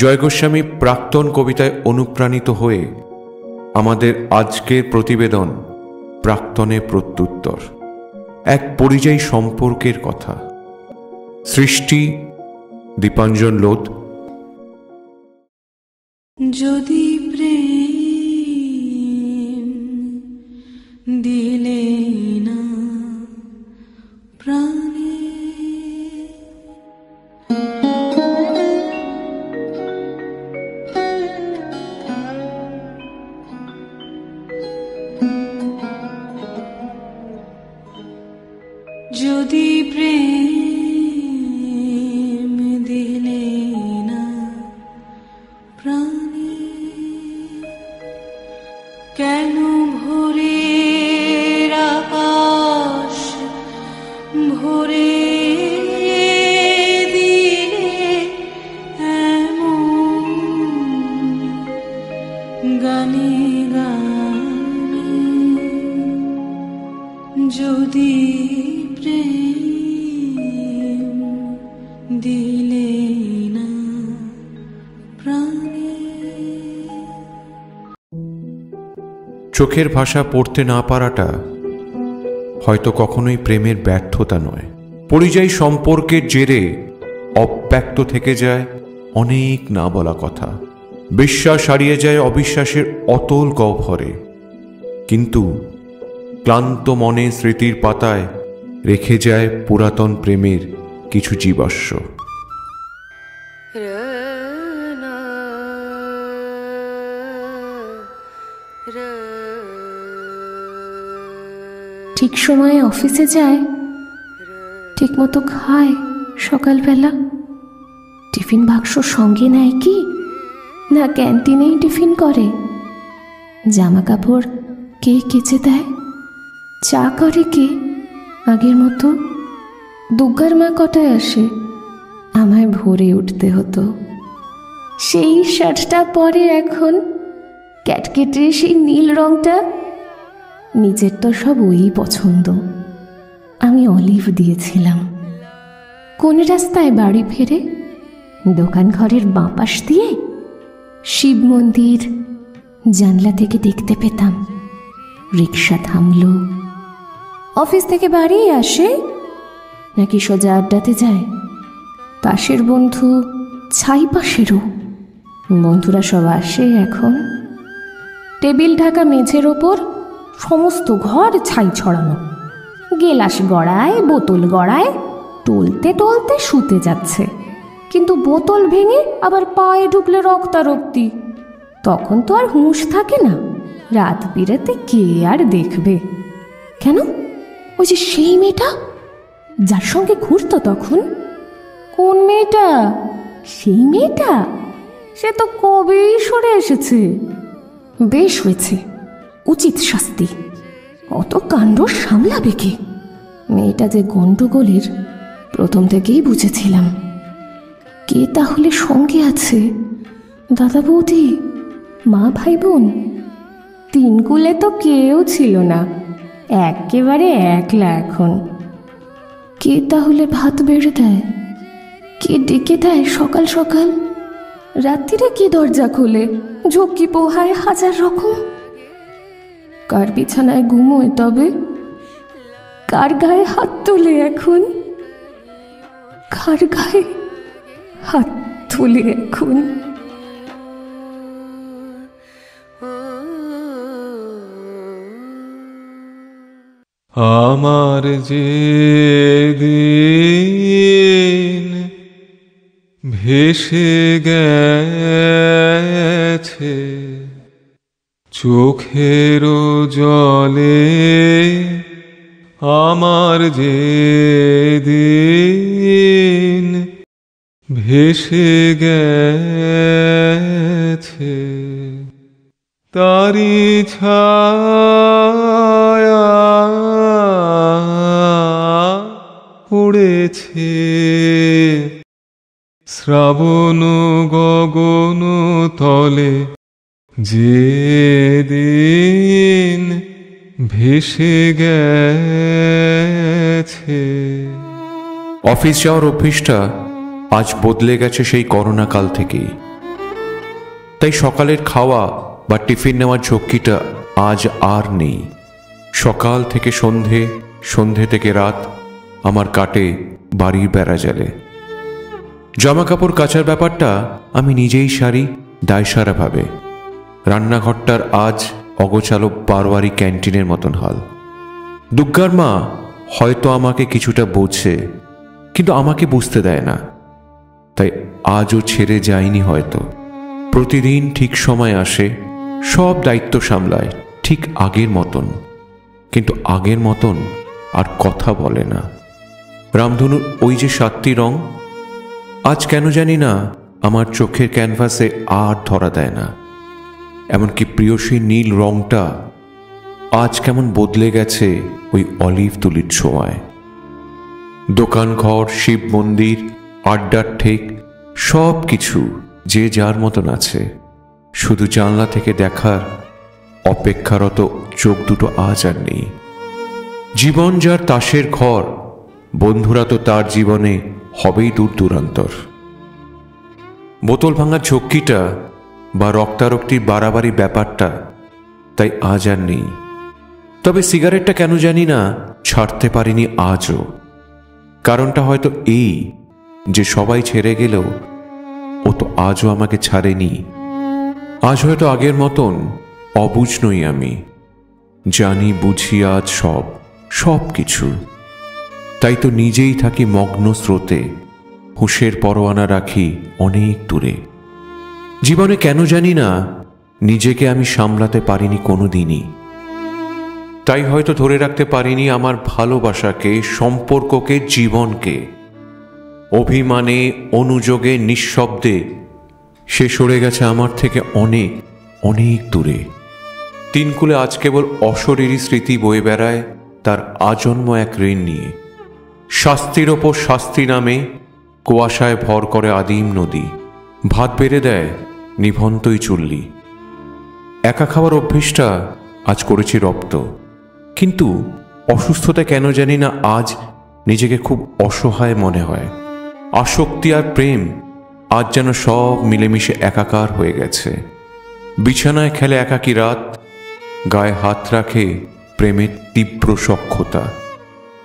জয় গোস্বামী প্রাক্তন কবিতায় অনুপ্রাণিত হয়ে আমাদের আজকের প্রতিবেদন প্রাক্তনে প্রত্যুত্তর, এক পরিযায়ী সম্পর্কের কথা। সৃষ্টি দীপাঞ্জন লোধ। যদি প্রেম দিলে না প্রাণে, যদি প্রেম দিলে না প্রাণে, কেন ভোরের আকাশ ভরে দিলে এমন গানে গানে, যদি প্রেম দিলে না প্রাণে। চোখের ভাষা পড়তে না পারাটা হয়তো কখনোই প্রেমের ব্যর্থতা নয়। পরিযায়ী সম্পর্কের জেরে অব্যক্ত থেকে যায় অনেক না বলা কথা, বিশ্বাস হারিয়ে যায় অবিশ্বাসের অতল গহ্বরে, কিন্তু ক্লান্ত মনে স্মৃতির পাতায় রেখে যায় পুরাতন প্রেমের কিছু জীবাশ্ম। ঠিক সময়ে অফিসে যায়, ঠিক মতো খায়, সকালবেলা টিফিন বাক্স সঙ্গে নেয় কি না ক্যান্টিনেই টিফিন করে, জামা কাপড় কে কেচে দেয়, চা করে কে আগের মতো, দুর্গার মা কটায় আসে, আমায় ভোরে উঠতে হতো, সেই শার্টটা পরে এখন ক্যাটকেটে সেই নীল রংটা, নিজের তো সব ওই পছন্দ, আমি অলিভ দিয়েছিলাম। কোন রাস্তায় বাড়ি ফেরে, দোকান ঘরের বাঁ পাশ দিয়ে, শিব মন্দির জানলা থেকে দেখতে পেতাম। রিক্সা থামলো, অফিস থেকে বাড়ি আসে নাকি সোজা আড্ডাতে যায়, পাশের বন্ধু ছাই পাশেরও বন্ধুরা সব আসে এখন। টেবিল ঢাকা মেঝের ওপর সমস্ত ঘর ছাই ছড়ানো, গেলাস গড়ায়, বোতল গড়ায়, টলতে টলতে শুতে যাচ্ছে, কিন্তু বোতল ভেঙে আবার পায়ে ঢুকলে রক্তারক্তি, তখন তো আর হুঁশ থাকে না, রাত বিরেতে কে আর দেখবে। কেন, ওই যে সেই মেয়েটা যার সঙ্গে ঘুরতো তখন। কোন মেয়েটা? সেই মেয়েটা, সে তো কবেই সরে এসেছে। বেশ হয়েছে, উচিত শাস্তি, অত কাণ্ড সামলাবে কে? মেয়েটা যে গন্ডগোলের প্রথম থেকেই বুঝেছিলাম। কে তাহলে সঙ্গে আছে? দাদা বৌদি, মা ভাই বোন, তিন কুলে তো কেউ ছিল না, একেবারে একলা এখন। কে তাহলে ভাত বেড়ে দেয়? কে ডেকে দেয় সকাল সকাল? রাত্রিরে কে দরজা খোলে, ঝক্কি পোহায় হাজার রকম? কার বিছানায় ঘুমোয় তবে? কার গায়ে হাত তোলে এখন? কার গায়ে হাত তোলে এখন? আমার যে দিন ভেসে গেছে চোখের জলে, আমার যে দিন ভেসে গেছে, তারি ছায়া পড়েছে শ্রাবণ গগন তলে, যে দিন ভেসে গেছে। অফিস যাওয়ার অভ্যেসটা আজ বদলে গেছে সেই করোনা কাল থেকেই। তাই সকালের খাওয়া বা টিফিন নেওয়ার ঝক্কিটা আজ আর নেই। সকাল থেকে সন্ধে, সন্ধে থেকে রাত আমার কাটে বাড়ির বেড়া জালে। জামা কাপড় কাচার ব্যাপারটা আমি নিজেই সারি দায়সারাভাবে। রান্নাঘরটার আজ অগোছালো বারোয়ারি ক্যান্টিনের মতন হাল। দুর্গার মা হয়তো আমাকে কিছুটা বোঝে, কিন্তু আমাকে বুঝতে দেয় না, তাই আজও ছেড়ে যায়নি হয়তো। প্রতিদিন ঠিক সময় আসে, সব দায়িত্ব সামলায় ঠিক আগের মতন, কিন্তু আগের মতন আর কথা বলে না। রামধনুর ওই যে 7টি রং আজ কেন জানি না আমার চোখের ক্যানভাসে আর ধরা দেয় না। এমনকি প্রিয়সী নীল রংটা আজ কেমন বদলে গেছে ওই অলিভ তুলির ছোঁয়ায়। দোকান ঘর, শিব মন্দির, আড্ডার ঠেক সব কিছু যে যার মতন আছে, শুধু জানলা থেকে দেখার অপেক্ষারত চোখ দুটো আজ আর নেই। জীবন যার তাসের ঘর, বন্ধুরা তো তার জীবনে হবেই দূর দূরান্তর। বোতল ভাঙার ঝক্কিটা বা রক্তারক্তির বাড়াবাড়ি ব্যাপারটা তাই আজ আর নেই। তবে সিগারেটটা কেন জানি না ছাড়তে পারিনি আজও। কারণটা হয়তো এই যে সবাই ছেড়ে গেলেও ও তো আজও আমাকে ছাড়েনি। আজ হয়তো আগের মতন অবুঝ নই আমি, জানি বুঝি আজ সব কিছু। তাই তো নিজেই থাকি মগ্ন স্রোতে, হুঁশের পরোয়ানা রাখি অনেক দূরে। জীবনে কেন জানি না নিজেকে আমি সামলাতে পারিনি কোনো দিনই। তাই হয়তো ধরে রাখতে পারিনি আমার ভালোবাসাকে, সম্পর্ককে, জীবনকে। অভিমানে, অনুযোগে, নিঃশব্দে সে সরে গেছে আমার থেকে অনেক অনেক দূরে। তিনকুলে আজ কেবল অশরীরী স্মৃতি বয়ে বেড়ায় তার আজন্ম এক ঋণ নিয়ে। শাস্তির ওপর শাস্তি নামে কুয়াশায় ভর করে আদিম নদী, ভাত বেড়ে দেয় নিভন্তই চুল্লি। একা খাওয়ার অভ্যেসটা আজ করেছি রপ্ত, কিন্তু অসুস্থতা কেন জানি না আজ নিজেকে খুব অসহায় মনে হয়। আসক্তি আর প্রেম আজ যেন সব মিলেমিশে একাকার হয়ে গেছে। বিছানায় খেলে একাকী রাত, গায়ে হাত রাখে প্রেমের তীব্র সখ্যতা।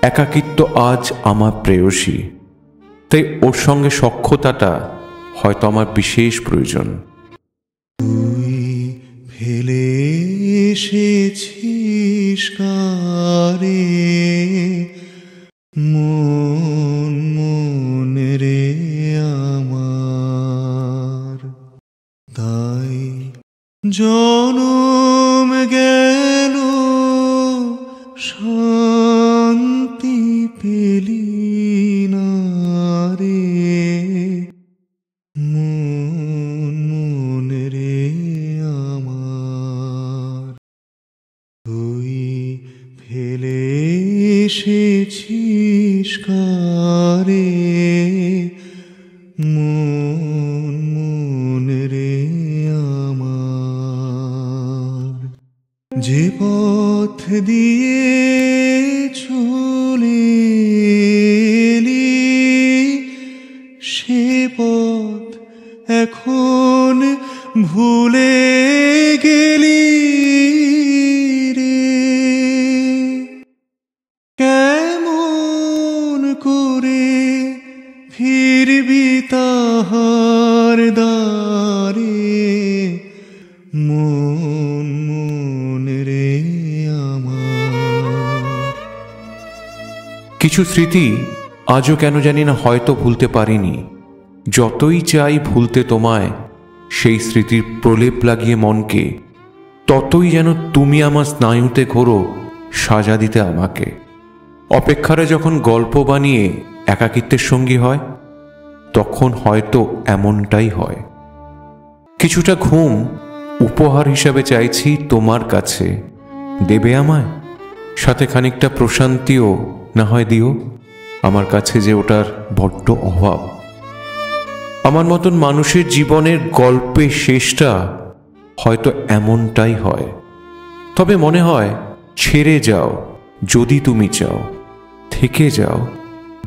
একাকিত্ব আজ আমার প্রেয়সী, তাই ওর সঙ্গে সখ্যতাটা হয়তো আমার বিশেষ প্রয়োজন। তুই ফেলে এসেছিস কারে মন রে আমার, তাই জনম গেল শান্তি পেলি না রে মন রে আমার। তুই ফেলে এসেছিস কারে মন রে আমার। যে পথ দিয়ে চলে এলি সে পথ এখন ভুলে গেলি রে। কেমন করে ফিরবি তাহার দ্বারে মন রে আমার। কিছু স্মৃতি আজও কেন জানি না হয়তো ভুলতে পারিনি। যতই চাই ভুলতে তোমায়, সেই স্মৃতির প্রলেপ লাগিয়ে মনকে, ততই যেন তুমি আমার স্নায়ুতে ঘোরো সাজা দিতে আমাকে। অপেক্ষারে যখন গল্প বানিয়ে একাকিত্বের সঙ্গী হয়, তখন হয়তো এমনটাই হয়। কিছুটা ঘুম উপহার হিসাবে চাইছি তোমার কাছে, দেবে আমায়? সাথে খানিকটা প্রশান্তিও না হয় দিও, আমার কাছে যে ওটার বড্ড অভাব। আমার মতন মানুষের জীবনের গল্পের শেষটা হয়তো এমনটাই হয়। তবে মনে হয় ছেড়ে যাও যদি তুমি চাও, থেকে যাও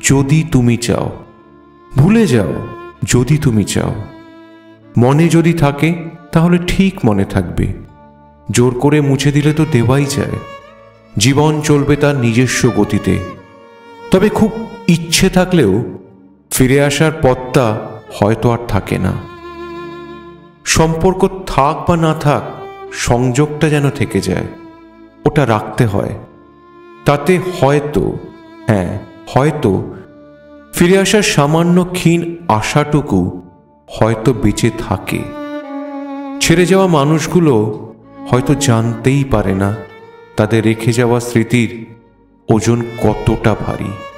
যদি তুমি চাও, ভুলে যাও যদি তুমি চাও। মনে যদি থাকে তাহলে ঠিক মনে থাকবে। জোর করে মুছে দিলে তো দেওয়াই যায়। জীবন চলবে তার নিজস্ব গতিতে। তবে খুব ইচ্ছে থাকলেও ফিরে আসার পথটা হয়তো আর থাকে না। সম্পর্ক থাক বা না থাক, সংযোগটা যেন থেকে যায়, ওটা রাখতে হয়। তাতে হয়তো, হ্যাঁ হয়তো, ফিরে আসার সামান্য ক্ষীণ আশাটুকু হয়তো বেঁচে থাকে। ছেড়ে যাওয়া মানুষগুলো হয়তো জানতেই পারে না তাদের রেখে যাওয়া স্মৃতির ওজন কতটা ভারী।